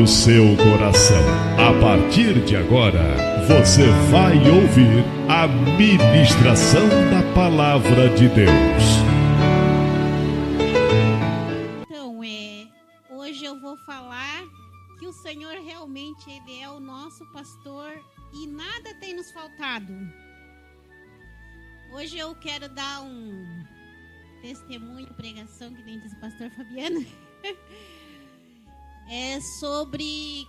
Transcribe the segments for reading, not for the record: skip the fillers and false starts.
no seu coração. A partir de agora, você vai ouvir a ministração da Palavra de Deus. Então, hoje eu vou falar que o Senhor realmente Ele é o nosso pastor e nada tem nos faltado. Hoje eu quero dar um testemunho, pregação, que nem diz o pastor Fabiano. É sobre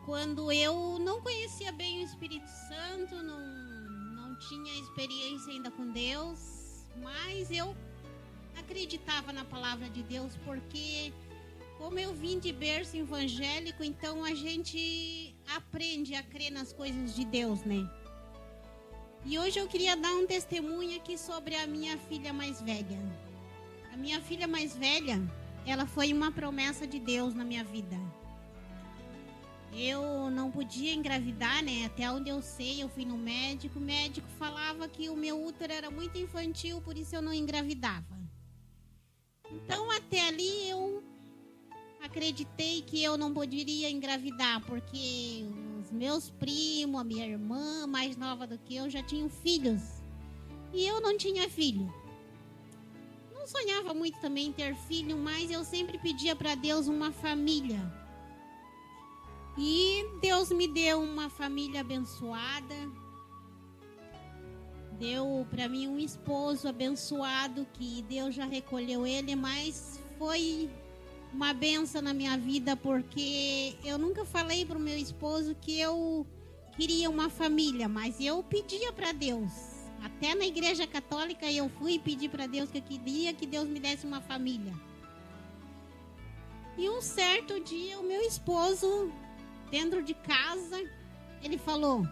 quando eu não conhecia bem o Espírito Santo, não tinha experiência ainda com Deus, mas eu acreditava na palavra de Deus, porque como eu vim de berço evangélico, então a gente aprende a crer nas coisas de Deus, né? E hoje eu queria dar um testemunho aqui sobre a minha filha mais velha. A minha filha mais velha, ela foi uma promessa de Deus na minha vida. Eu não podia engravidar, né? Até onde eu sei, eu fui no médico. O médico falava que o meu útero era muito infantil, por isso eu não engravidava. Então, até ali, eu acreditei que eu não poderia engravidar, porque os meus primos, a minha irmã, mais nova do que eu, já tinham filhos. E eu não tinha filho. Não sonhava muito também em ter filho, mas eu sempre pedia para Deus uma família. E Deus me deu uma família abençoada. Deu para mim um esposo abençoado, que Deus já recolheu ele, mas foi uma bênção na minha vida, porque eu nunca falei para o meu esposo que eu queria uma família, mas eu pedia para Deus. Até na igreja católica eu fui e pedi para Deus que eu queria que Deus me desse uma família. E um certo dia o meu esposo, dentro de casa, ele falou: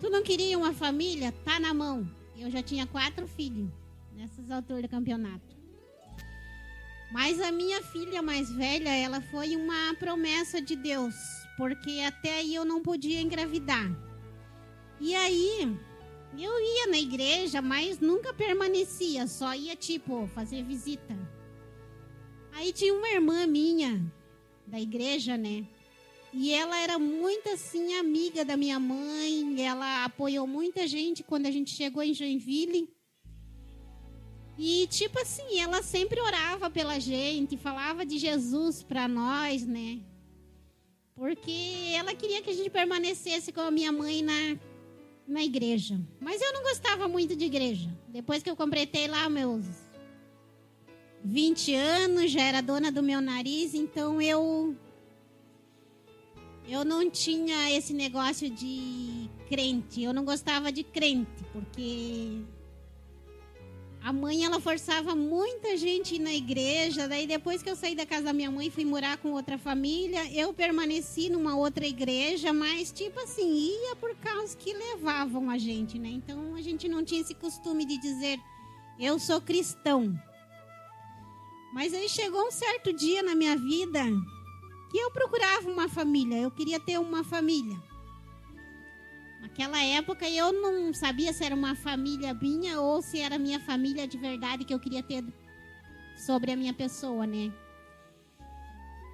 tu não queria uma família? Tá na mão. Eu já tinha 4 filhos nessas alturas do campeonato. Mas a minha filha mais velha, ela foi uma promessa de Deus, porque até aí eu não podia engravidar. E aí eu ia na igreja, mas nunca permanecia, só ia fazer visita. Aí tinha uma irmã minha da igreja, né? E ela era muito assim amiga da minha mãe, ela apoiou muita gente quando a gente chegou em Joinville. E ela sempre orava pela gente, falava de Jesus para nós, né? Porque ela queria que a gente permanecesse com a minha mãe na igreja. Mas eu não gostava muito de igreja. Depois que eu completei lá meus 20 anos, já era dona do meu nariz, então eu não tinha esse negócio de crente. Eu não gostava de crente, porque a mãe, ela forçava muita gente na igreja. Daí depois que eu saí da casa da minha mãe, fui morar com outra família, eu permaneci numa outra igreja, mas ia por causa que levavam a gente, né? Então a gente não tinha esse costume de dizer, eu sou cristão. Mas aí chegou um certo dia na minha vida que eu procurava uma família, eu queria ter uma família. Naquela época eu não sabia se era uma família minha ou se era minha família de verdade que eu queria ter sobre a minha pessoa, né?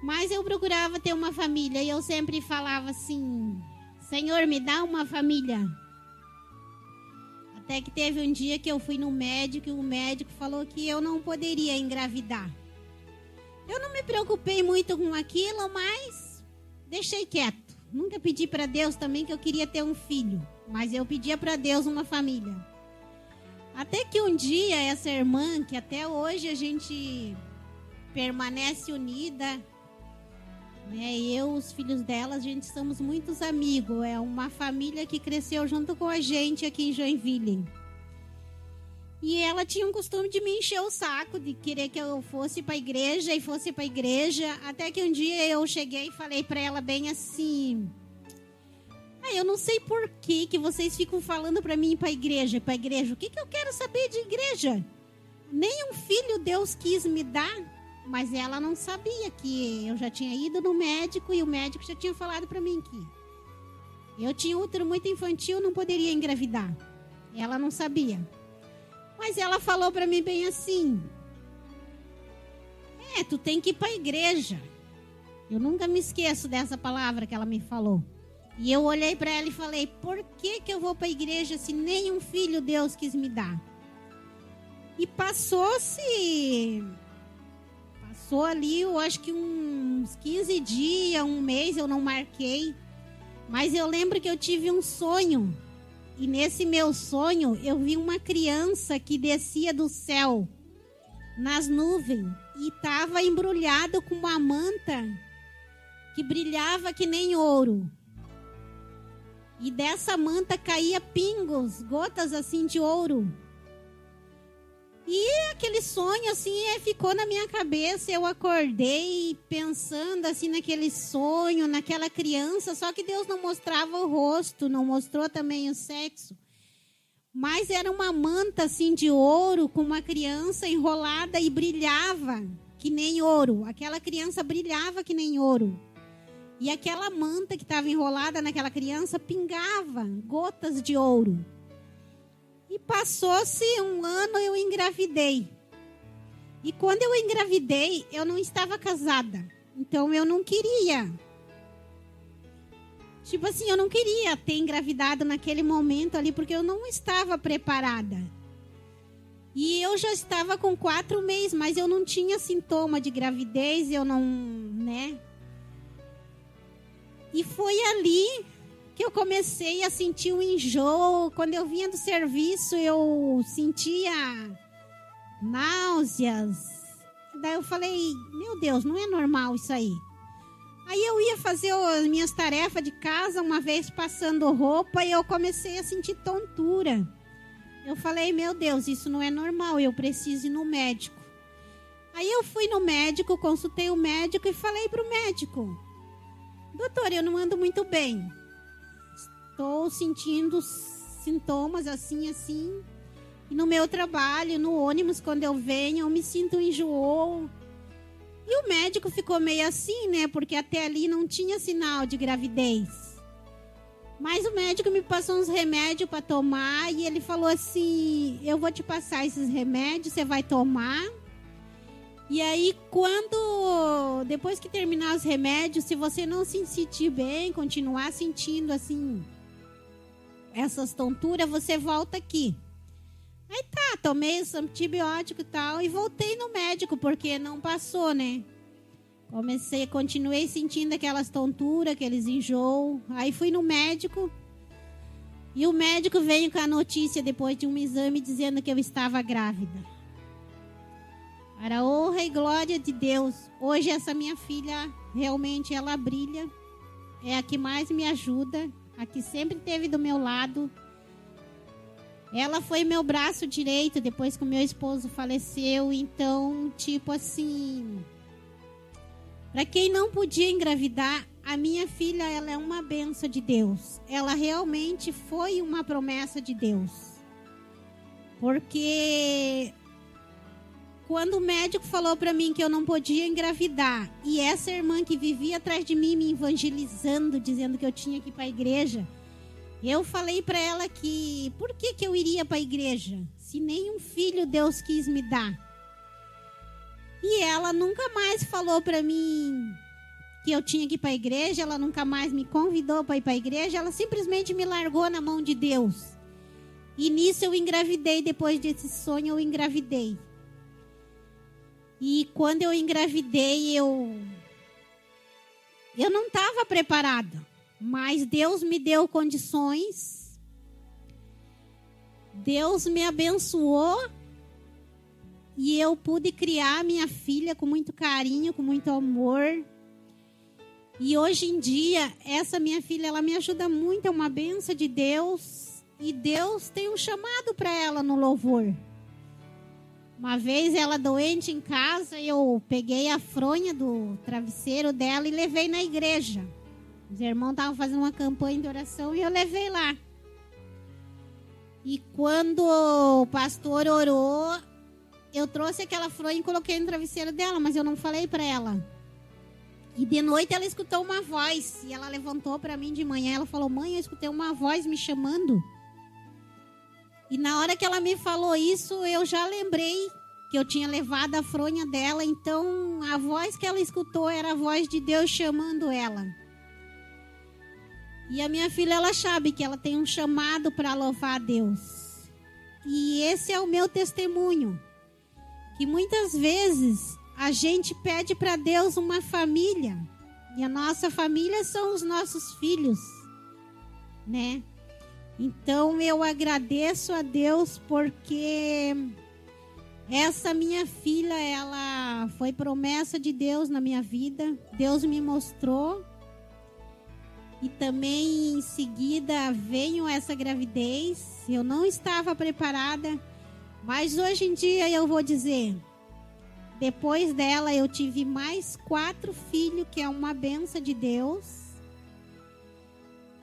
Mas eu procurava ter uma família e eu sempre falava assim, Senhor, me dá uma família. Até que teve um dia que eu fui no médico e o médico falou que eu não poderia engravidar. Eu não me preocupei muito com aquilo, mas deixei quieto. Nunca pedi para Deus também que eu queria ter um filho, mas eu pedia para Deus uma família. Até que um dia essa irmã, que até hoje a gente permanece unida, né? Eu, os filhos dela, a gente somos muitos amigos. É uma família que cresceu junto com a gente aqui em Joinville. E ela tinha um costume de me encher o saco, de querer que eu fosse para a igreja e fosse para a igreja. Até que um dia eu cheguei e falei para ela bem assim, eu não sei por que vocês ficam falando para mim ir para a igreja, O que eu quero saber de igreja? Nem um filho Deus quis me dar, mas ela não sabia que eu já tinha ido no médico e o médico já tinha falado para mim que eu tinha útero muito infantil, não poderia engravidar. Ela não sabia. Mas ela falou para mim bem assim, tu tem que ir para a igreja. Eu nunca me esqueço dessa palavra que ela me falou. E eu olhei para ela e falei, por que eu vou para a igreja se nenhum filho Deus quis me dar? E passou ali, eu acho que uns 15 dias, um mês, eu não marquei. Mas eu lembro que eu tive um sonho. E nesse meu sonho, eu vi uma criança que descia do céu, nas nuvens, e estava embrulhado com uma manta que brilhava que nem ouro. E dessa manta caía pingos, gotas assim de ouro. E aquele sonho assim ficou na minha cabeça. Eu acordei pensando assim naquele sonho, naquela criança. Só que Deus não mostrava o rosto, não mostrou também o sexo. Mas era uma manta assim de ouro com uma criança enrolada e brilhava que nem ouro. Aquela criança brilhava que nem ouro. E aquela manta que estava enrolada naquela criança pingava gotas de ouro. E passou-se um ano, eu engravidei. E quando eu engravidei, eu não estava casada. Então eu não queria. Tipo assim, eu não queria ter engravidado naquele momento ali, porque eu não estava preparada. E eu já estava com 4 meses, mas eu não tinha sintoma de gravidez, eu não, né? E foi ali que eu comecei a sentir um enjoo. Quando eu vinha do serviço, eu sentia náuseas. Daí eu falei, meu Deus, não é normal isso aí. Aí eu ia fazer as minhas tarefas de casa, uma vez passando roupa, e eu comecei a sentir tontura. Eu falei, meu Deus, isso não é normal, eu preciso ir no médico. Aí eu fui no médico, consultei o médico e falei pro médico, doutor, eu não ando muito bem. Estou sentindo sintomas assim. E no meu trabalho, no ônibus, quando eu venho, eu me sinto enjoo. E o médico ficou meio assim, né? Porque até ali não tinha sinal de gravidez. Mas o médico me passou uns remédios para tomar. E ele falou assim, eu vou te passar esses remédios, você vai tomar. E aí, depois que terminar os remédios, se você não se sentir bem, continuar sentindo assim, essas tonturas, você volta aqui. Aí tá, tomei esse antibiótico e tal, e voltei no médico, porque não passou, né? Continuei sentindo aquelas tonturas, aqueles enjoos. Aí fui no médico, e o médico veio com a notícia, depois de um exame, dizendo que eu estava grávida. Para a honra e glória de Deus, hoje essa minha filha, realmente ela brilha, é a que mais me ajuda, a que sempre esteve do meu lado. Ela foi meu braço direito depois que o meu esposo faleceu. Então, tipo assim, para quem não podia engravidar, a minha filha, ela é uma bênção de Deus. Ela realmente foi uma promessa de Deus. Porque quando o médico falou para mim que eu não podia engravidar, e essa irmã que vivia atrás de mim me evangelizando, dizendo que eu tinha que ir para a igreja, eu falei para ela que por que eu iria para a igreja se nenhum filho Deus quis me dar. E ela nunca mais falou para mim que eu tinha que ir para a igreja, ela nunca mais me convidou para ir para a igreja, ela simplesmente me largou na mão de Deus. E nisso eu engravidei, depois desse sonho eu engravidei. E quando eu engravidei, eu não estava preparada. Mas Deus me deu condições. Deus me abençoou. E eu pude criar minha filha com muito carinho, com muito amor. E hoje em dia, essa minha filha, ela me ajuda muito. É uma bênção de Deus. E Deus tem um chamado para ela no louvor. Uma vez ela doente em casa, eu peguei a fronha do travesseiro dela e levei na igreja. Os irmãos estavam fazendo uma campanha de oração e eu levei lá. E quando o pastor orou, eu trouxe aquela fronha e coloquei no travesseiro dela, mas eu não falei para ela. E de noite ela escutou uma voz e ela levantou para mim de manhã. Ela falou, mãe, eu escutei uma voz me chamando. E na hora que ela me falou isso, eu já lembrei que eu tinha levado a fronha dela, então a voz que ela escutou era a voz de Deus chamando ela. E a minha filha, ela sabe que ela tem um chamado para louvar a Deus. E esse é o meu testemunho, que muitas vezes a gente pede para Deus uma família, e a nossa família são os nossos filhos, né? Então eu agradeço a Deus porque essa minha filha, ela foi promessa de Deus na minha vida. Deus me mostrou. E também em seguida veio essa gravidez. Eu não estava preparada, mas hoje em dia eu vou dizer, depois dela eu tive mais 4 filhos, que é uma bênção de Deus.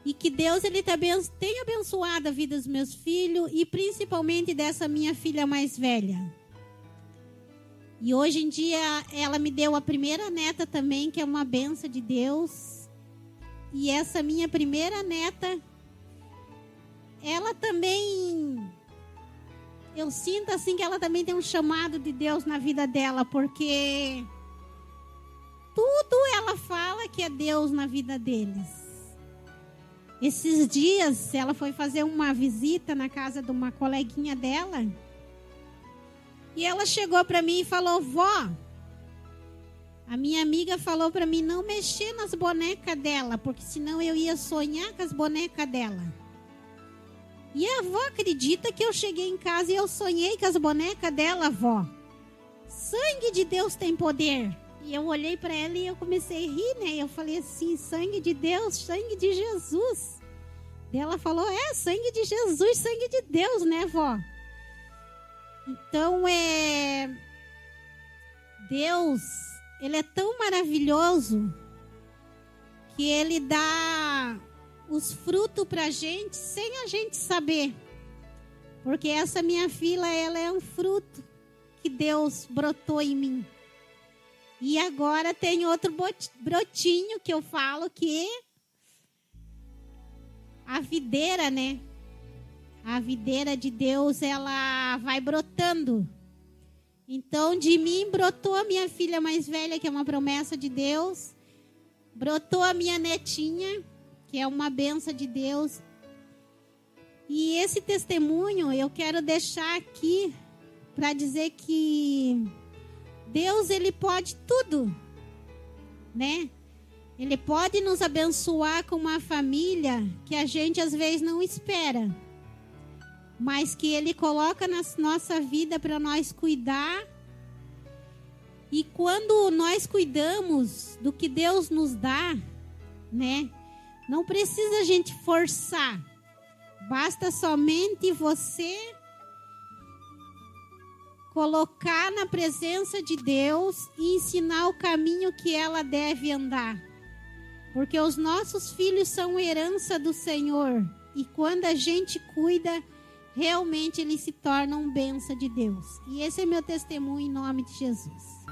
E que Deus ele tem abençoado a vida dos meus filhos e principalmente dessa minha filha mais velha. E hoje em dia ela me deu a primeira neta também, que é uma bênção de Deus. E essa minha primeira neta, ela também, eu sinto assim que ela também tem um chamado de Deus na vida dela, porque tudo ela fala que é Deus na vida deles. Esses dias ela foi fazer uma visita na casa de uma coleguinha dela. E ela chegou para mim e falou: vó, a minha amiga falou para mim não mexer nas bonecas dela, porque senão eu ia sonhar com as bonecas dela. E a avó acredita que eu cheguei em casa e eu sonhei com as bonecas dela, vó. Sangue de Deus tem poder. E eu olhei para ela e eu comecei a rir, né? Eu falei assim, sangue de Deus, sangue de Jesus. E ela falou, sangue de Jesus, sangue de Deus, né, vó? Então, Deus, ele é tão maravilhoso que ele dá os frutos pra gente sem a gente saber. Porque essa minha filha, ela é um fruto que Deus brotou em mim. E agora tem outro brotinho que eu falo que a videira, né? A videira de Deus, ela vai brotando. Então, de mim brotou a minha filha mais velha, que é uma promessa de Deus. Brotou a minha netinha, que é uma bênção de Deus. E esse testemunho eu quero deixar aqui para dizer que Deus, ele pode tudo, né? Ele pode nos abençoar com uma família que a gente às vezes não espera, mas que ele coloca na nossa vida para nós cuidar. E quando nós cuidamos do que Deus nos dá, né? Não precisa a gente forçar. Basta somente você colocar na presença de Deus e ensinar o caminho que ela deve andar. Porque os nossos filhos são herança do Senhor. E quando a gente cuida, realmente eles se tornam bênção de Deus. E esse é meu testemunho em nome de Jesus.